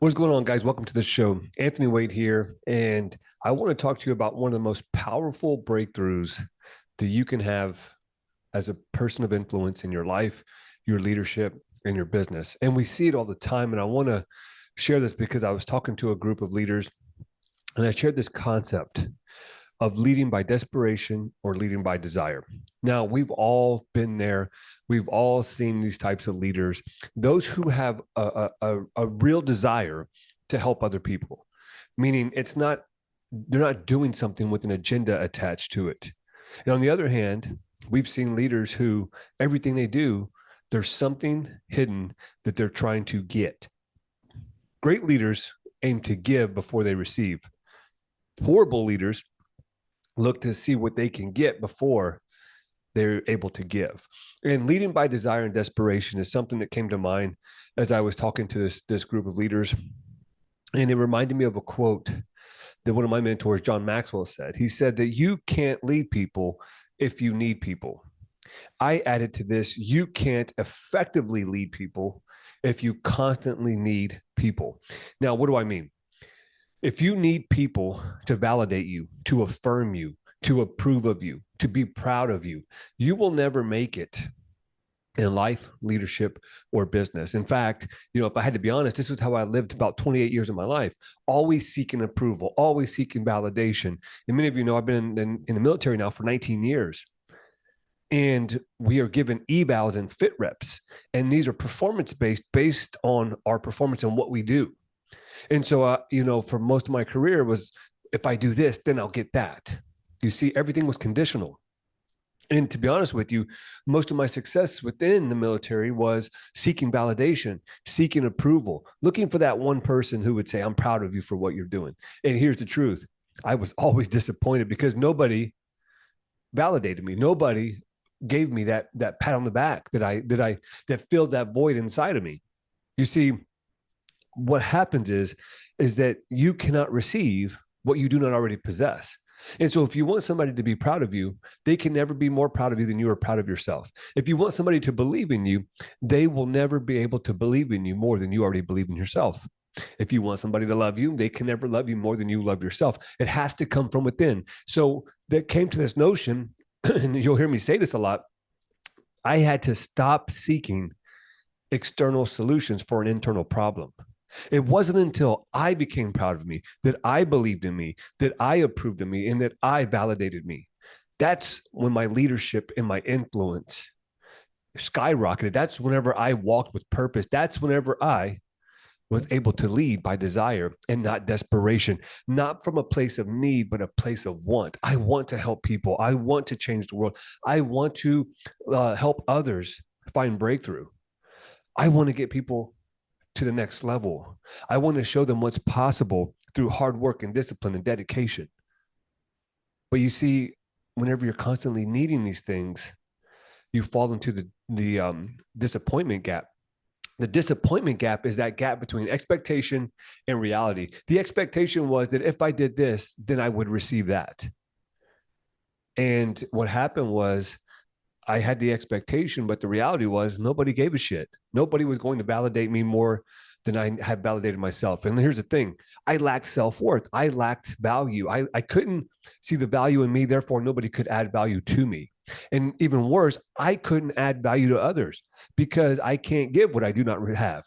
What's going on, guys? Welcome to the show. Anthony Wade here, and I want to talk to you about one of the most powerful breakthroughs that you can have as a person of influence in your life, your leadership, and your business. And we see it all the time. And I want to share this because I was talking to a group of leaders, and I shared this concept of leading by desperation or leading by desire. Now, we've all been there. We've all seen these types of leaders, those who have a real desire to help other people, meaning they're not doing something with an agenda attached to it. And on the other hand, we've seen leaders who everything they do, there's something hidden that they're trying to get. Great leaders aim to give before they receive. Horrible leaders look to see what they can get before they're able to give. And leading by desire and desperation is something that came to mind as I was talking to this group of leaders. And it reminded me of a quote that one of my mentors, John Maxwell, said. He said that you can't lead people if you need people. I added to this, you can't effectively lead people if you constantly need people. Now, what do I mean? If you need people to validate you, to affirm you, to approve of you, to be proud of you, you will never make it in life, leadership, or business. In fact, if I had to be honest, this was how I lived about 28 years of my life, always seeking approval, always seeking validation. And many of you know I've been in the military now for 19 years. And we are given evals and fit reps. And these are performance-based, based on our performance and what we do. And so, for most of my career was, if I do this, then I'll get that. You see, everything was conditional. And to be honest with you, most of my success within the military was seeking validation, seeking approval, looking for that one person who would say, I'm proud of you for what you're doing. And here's the truth. I was always disappointed because nobody validated me. Nobody gave me that pat on the back that filled that void inside of me. You see, what happens is that you cannot receive what you do not already possess. And so if you want somebody to be proud of you, they can never be more proud of you than you are proud of yourself. If you want somebody to believe in you, they will never be able to believe in you more than you already believe in yourself. If you want somebody to love you, they can never love you more than you love yourself. It has to come from within. So that came to this notion, and you'll hear me say this a lot, I had to stop seeking external solutions for an internal problem. It wasn't until I became proud of me, that I believed in me, that I approved of me, and that I validated me. That's when my leadership and my influence skyrocketed. That's whenever I walked with purpose. That's whenever I was able to lead by desire and not desperation, not from a place of need, but a place of want. I want to help people. I want to change the world. I want to help others find breakthrough. I want to get people to the next level. I want to show them what's possible through hard work and discipline and dedication. But you see, whenever you're constantly needing these things, you fall into the disappointment gap. The disappointment gap is that gap between expectation and reality. The expectation was that if I did this, then I would receive that. And what happened was I had the expectation, but the reality was nobody gave a shit. Nobody was going to validate me more than I had validated myself. And here's the thing. I lacked self-worth. I lacked value. I couldn't see the value in me. Therefore, nobody could add value to me. And even worse, I couldn't add value to others because I can't give what I do not have.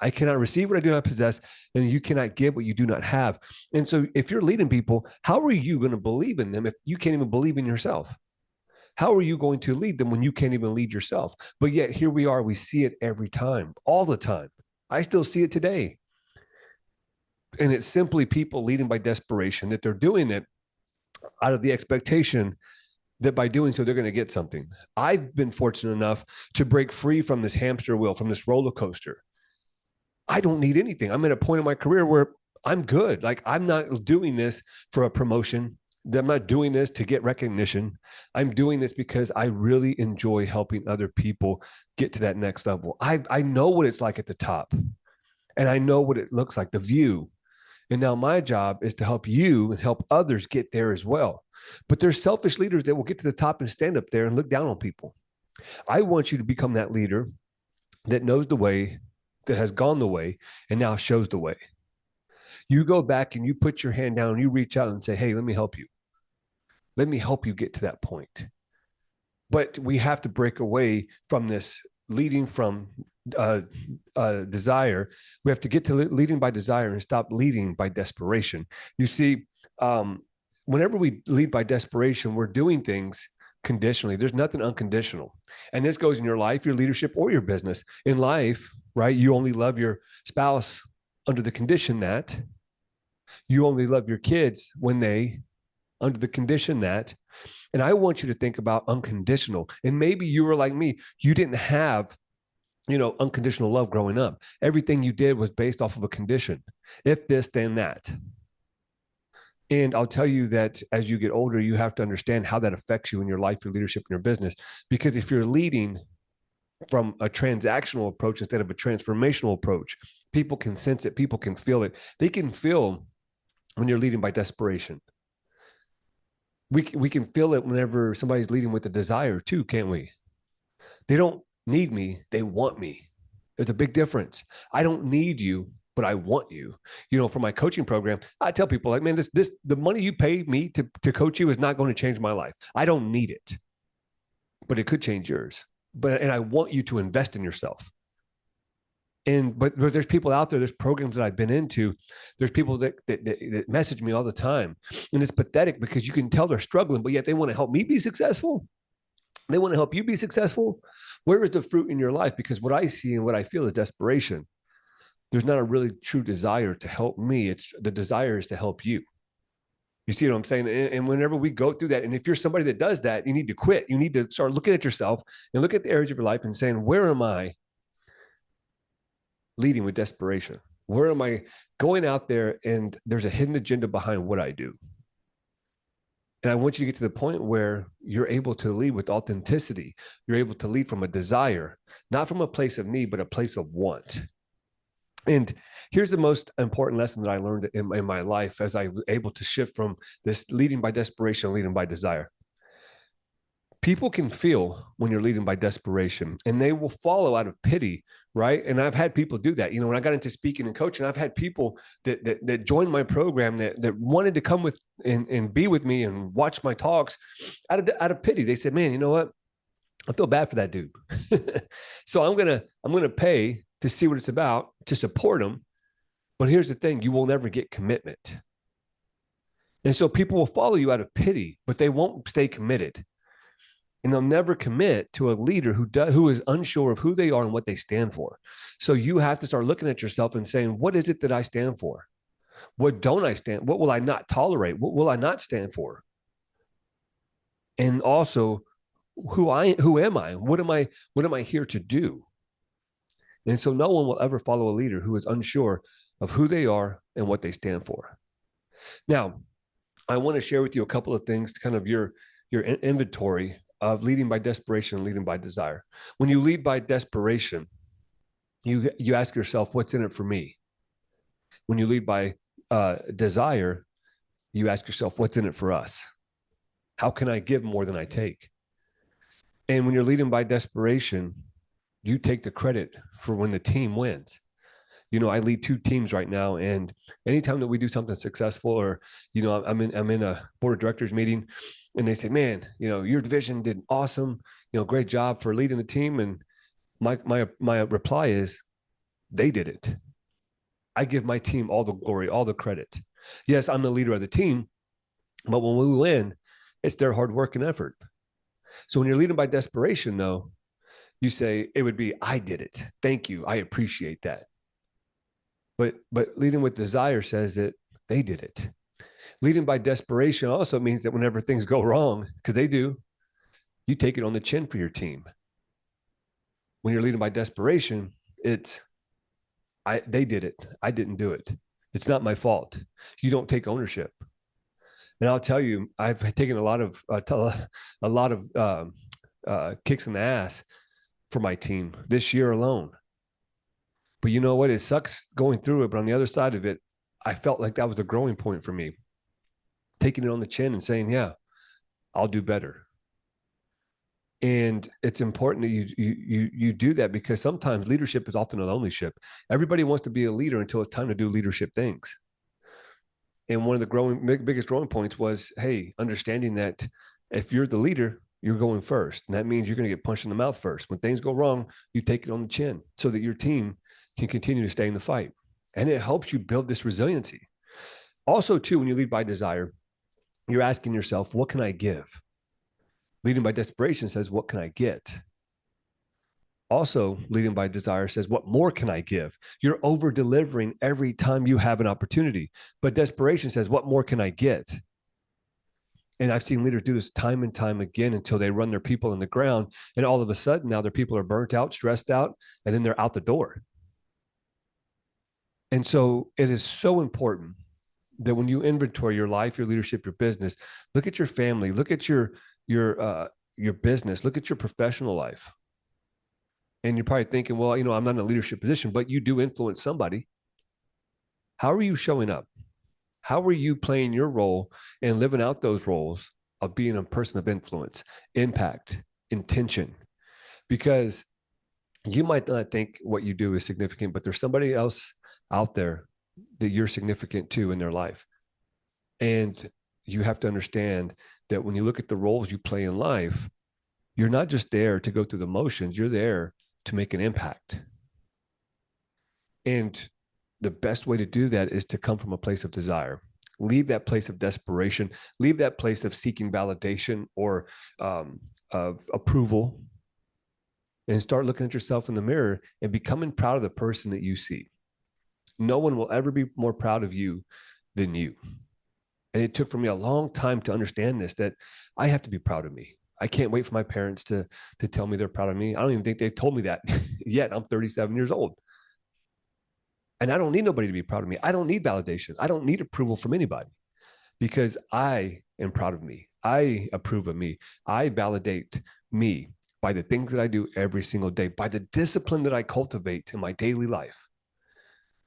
I cannot receive what I do not possess, and you cannot give what you do not have. And so if you're leading people, how are you going to believe in them if you can't even believe in yourself? How are you going to lead them when you can't even lead yourself? But yet here we are, we see it every time, all the time. I still see it today. And it's simply people leading by desperation, that they're doing it out of the expectation that by doing so, they're going to get something. I've been fortunate enough to break free from this hamster wheel, from this roller coaster. I don't need anything. I'm at a point in my career where I'm good. Like, I'm not doing this for a promotion. I'm not doing this to get recognition. I'm doing this because I really enjoy helping other people get to that next level. I know what it's like at the top, and I know what it looks like, the view. And now my job is to help you and help others get there as well. But there's selfish leaders that will get to the top and stand up there and look down on people. I want you to become that leader that knows the way, that has gone the way, and now shows the way. You go back and you put your hand down and you reach out and say, hey, let me help you. Let me help you get to that point. But we have to break away from this leading from desire. We have to get to leading by desire and stop leading by desperation. You see, whenever we lead by desperation, we're doing things conditionally. There's nothing unconditional. And this goes in your life, your leadership, or your business. In life, right, you only love your spouse under the condition that you only love your kids when they under the condition that. And I want you to think about unconditional. And maybe you were like me, you didn't have, unconditional love growing up. Everything you did was based off of a condition. If this, then that. And I'll tell you that as you get older, you have to understand how that affects you in your life, your leadership, and your business. Because if you're leading from a transactional approach instead of a transformational approach, people can sense it. People can feel it. They can feel when you're leading by desperation. We can feel it whenever somebody's leading with a desire too, can't we? They don't need me. They want me. There's a big difference. I don't need you, but I want you. For my coaching program, I tell people like, man, the money you pay me to coach you is not going to change my life. I don't need it, but it could change yours. And I want you to invest in yourself. But there's people out there, there's programs that I've been into, there's people that message me all the time. And it's pathetic because you can tell they're struggling, but yet they want to help me be successful. They want to help you be successful. Where is the fruit in your life? Because what I see and what I feel is desperation. There's not a really true desire to help me. It's the desire is to help you. You see what I'm saying? And whenever we go through that, and if you're somebody that does that, you need to quit. You need to start looking at yourself and look at the areas of your life and saying, where am I leading with desperation? Where am I going out there and there's a hidden agenda behind what I do? And I want you to get to the point where you're able to lead with authenticity. You're able to lead from a desire, not from a place of need, but a place of want. And here's the most important lesson that I learned in my life as I was able to shift from this leading by desperation, leading by desire. People can feel when you're leading by desperation and they will follow out of pity, right? And I've had people do that. When I got into speaking and coaching, I've had people that joined my program that wanted to come with and be with me and watch my talks out of pity. They said, man, you know what? I feel bad for that dude. So I'm going to pay to see what it's about, to support him. But here's the thing, you will never get commitment. And so people will follow you out of pity, but they won't stay committed. And they'll never commit to a leader who is unsure of who they are and what they stand for. So you have to start looking at yourself and saying, what is it that I stand for? What don't I stand? What will I not tolerate? What will I not stand for? And also, who am I? What am I here to do? And so no one will ever follow a leader who is unsure of who they are and what they stand for. Now, I want to share with you a couple of things, kind of your inventory of leading by desperation and leading by desire. When you lead by desperation, you ask yourself, what's in it for me? When you lead by desire, you ask yourself, what's in it for us? How can I give more than I take? And when you're leading by desperation, you take the credit for when the team wins. I lead 2 teams right now, and anytime that we do something successful, or I'm in a board of directors meeting, and they say, "Man, your division did awesome. Great job for leading the team." And my reply is, "They did it. I give my team all the glory, all the credit. Yes, I'm the leader of the team, but when we win, it's their hard work and effort." So when you're leading by desperation, though, you say it would be, "I did it. Thank you. I appreciate that." But leading with desire says that they did it. Leading by desperation also means that whenever things go wrong, because they do, you take it on the chin for your team. When you're leading by desperation, they did it. I didn't do it. It's not my fault. You don't take ownership. And I'll tell you, I've taken a lot of kicks in the ass for my team this year alone. But you know what? It sucks going through it. But on the other side of it, I felt like that was a growing point for me. Taking it on the chin and saying, yeah, I'll do better. And it's important that you do that, because sometimes leadership is often a lonely ship. Everybody wants to be a leader until it's time to do leadership things. And one of the biggest growing points was, hey, understanding that if you're the leader, you're going first. And that means you're going to get punched in the mouth first. When things go wrong, you take it on the chin so that your team can continue to stay in the fight. And it helps you build this resiliency. Also, too, when you lead by desire, you're asking yourself, what can I give? Leading by desperation says, what can I get? Also, leading by desire says, what more can I give? You're over delivering every time you have an opportunity. But desperation says, what more can I get? And I've seen leaders do this time and time again until they run their people in the ground. And all of a sudden, now their people are burnt out, stressed out, and then they're out the door. And so it is so important that when you inventory your life, your leadership, your business, look at your family, look at your business, look at your professional life. And you're probably thinking, well, I'm not in a leadership position, but you do influence somebody. How are you showing up? How are you playing your role and living out those roles of being a person of influence, impact, intention? Because you might not think what you do is significant, but there's somebody else out there that you're significant to in their life. And you have to understand that when you look at the roles you play in life, you're not just there to go through the motions, you're there to make an impact. And the best way to do that is to come from a place of desire. Leave that place of desperation, leave that place of seeking validation or of approval, and start looking at yourself in the mirror and becoming proud of the person that you see. No one will ever be more proud of you than you. And it took for me a long time to understand this, that I have to be proud of me. I can't wait for my parents to tell me they're proud of me. I don't even think they've told me that yet. I'm 37 years old. And I don't need nobody to be proud of me. I don't need validation. I don't need approval from anybody because I am proud of me. I approve of me. I validate me by the things that I do every single day, by the discipline that I cultivate in my daily life.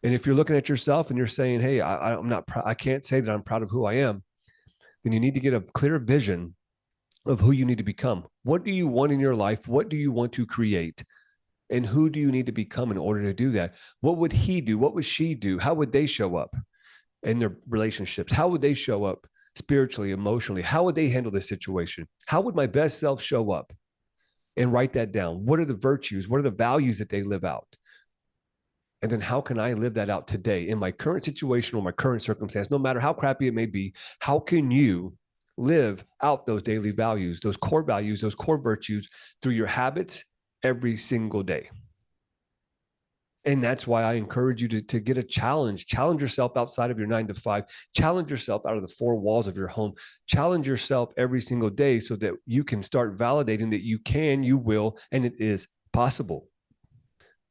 And if you're looking at yourself and you're saying, hey, I'm not proud, I can't say that I'm proud of who I am, then you need to get a clear vision of who you need to become. What do you want in your life? What do you want to create? And who do you need to become in order to do that? What would he do? What would she do? How would they show up in their relationships? How would they show up spiritually, emotionally? How would they handle this situation? How would my best self show up? And write that down. What are the virtues? What are the values that they live out? And then how can I live that out today in my current situation or my current circumstance, no matter how crappy it may be? How can you live out those daily values, those core virtues through your habits every single day? And that's why I encourage you to get a challenge yourself outside of your 9 to 5, challenge yourself out of the four walls of your home, challenge yourself every single day so that you can start validating that you can, you will, and it is possible.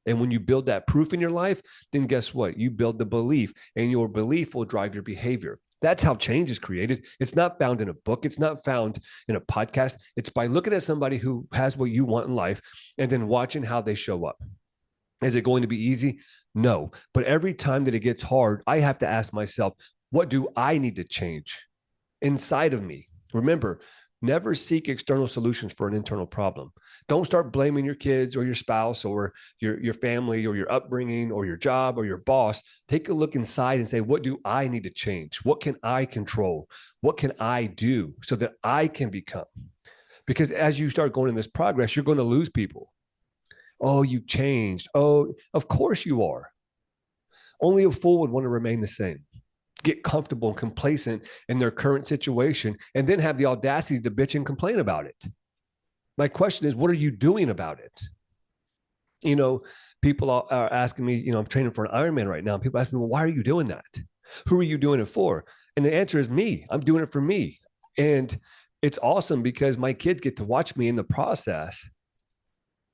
And when you build that proof in your life, then guess what? You build the belief, and your belief will drive your behavior. That's how change is created. It's not found in a book. It's not found in a podcast. It's by looking at somebody who has what you want in life and then watching how they show up. Is it going to be easy? No. But every time that it gets hard, I have to ask myself, what do I need to change inside of me? Remember, never seek external solutions for an internal problem. Don't start blaming your kids or your spouse or your family or your upbringing or your job or your boss. Take a look inside and say, what do I need to change? What can I control? What can I do so that I can become? Because as you start going in this progress, you're going to lose people. Oh, you've changed. Oh, of course you are. Only a fool would want to remain the same, get comfortable and complacent in their current situation, and then have the audacity to bitch and complain about it. My question is, what are you doing about it? People are asking me, I'm training for an Ironman right now. And people ask me, well, why are you doing that? Who are you doing it for? And the answer is me. I'm doing it for me. And it's awesome because my kids get to watch me in the process.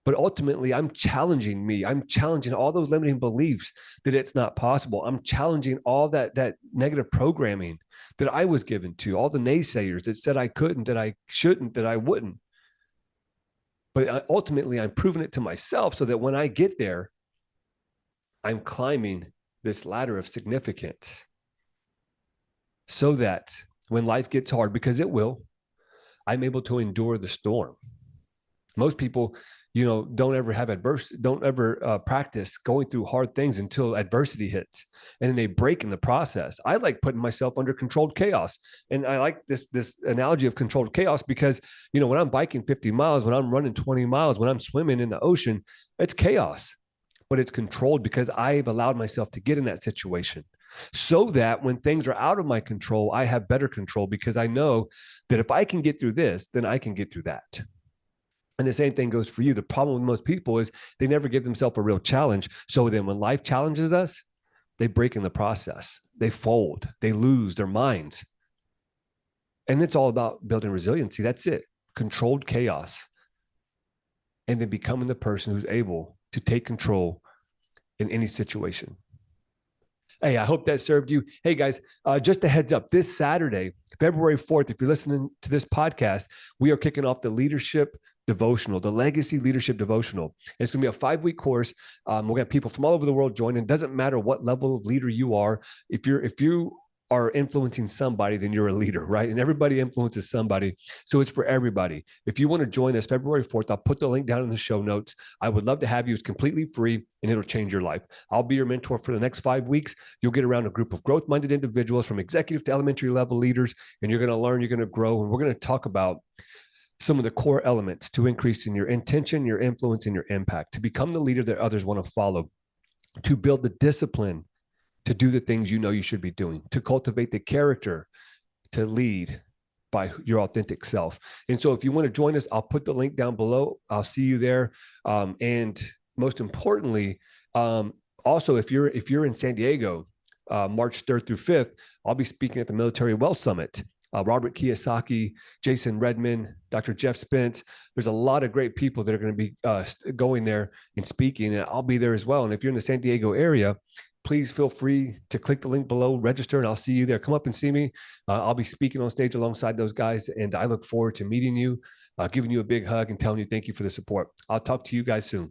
But ultimately, I'm challenging me. I'm challenging all those limiting beliefs that it's not possible. I'm challenging all that negative programming that I was given to, all the naysayers that said I couldn't, that I shouldn't, that I wouldn't. But ultimately, I'm proving it to myself so that when I get there, I'm climbing this ladder of significance so that when life gets hard, because it will, I'm able to endure the storm. Most people don't ever have don't ever practice going through hard things until adversity hits, and then they break in the process. I like putting myself under controlled chaos. And I like this analogy of controlled chaos because, when I'm biking 50 miles, when I'm running 20 miles, when I'm swimming in the ocean, it's chaos, but it's controlled because I've allowed myself to get in that situation so that when things are out of my control, I have better control because I know that if I can get through this, then I can get through that. And the same thing goes for you. The problem with most people is they never give themselves a real challenge. So then when life challenges us, they break in the process, they fold, they lose their minds. And it's all about building resiliency. That's it. Controlled chaos. And then becoming the person who's able to take control in any situation. Hey, I hope that served you. Hey, guys, just a heads up, this Saturday, February 4th, if you're listening to this podcast, we are kicking off the Leadership Devotional, the Legacy Leadership Devotional. And it's going to be a 5-week course. We're going to have people from all over the world join. It doesn't matter what level of leader you are. If you are influencing somebody, then you're a leader, right? And everybody influences somebody. So it's for everybody. If you want to join us February 4th, I'll put the link down in the show notes. I would love to have you. It's completely free and it'll change your life. I'll be your mentor for the next 5 weeks. You'll get around a group of growth-minded individuals from executive to elementary level leaders, and you're going to learn, you're going to grow. And we're going to talk about some of the core elements to increasing your intention, your influence, and your impact, to become the leader that others want to follow, to build the discipline to do the things you should be doing, to cultivate the character to lead by your authentic self. And so if you want to join us, I'll put the link down below. I'll see you there. And most importantly, also, if you're in San Diego, March 3rd through 5th, I'll be speaking at the Military Wealth Summit. Robert Kiyosaki, Jason Redman, Dr. Jeff Spence. There's a lot of great people that are going to be going there and speaking, and I'll be there as well. And if you're in the San Diego area, please feel free to click the link below, register, and I'll see you there. Come up and see me. I'll be speaking on stage alongside those guys, and I look forward to meeting you, giving you a big hug, and telling you thank you for the support. I'll talk to you guys soon.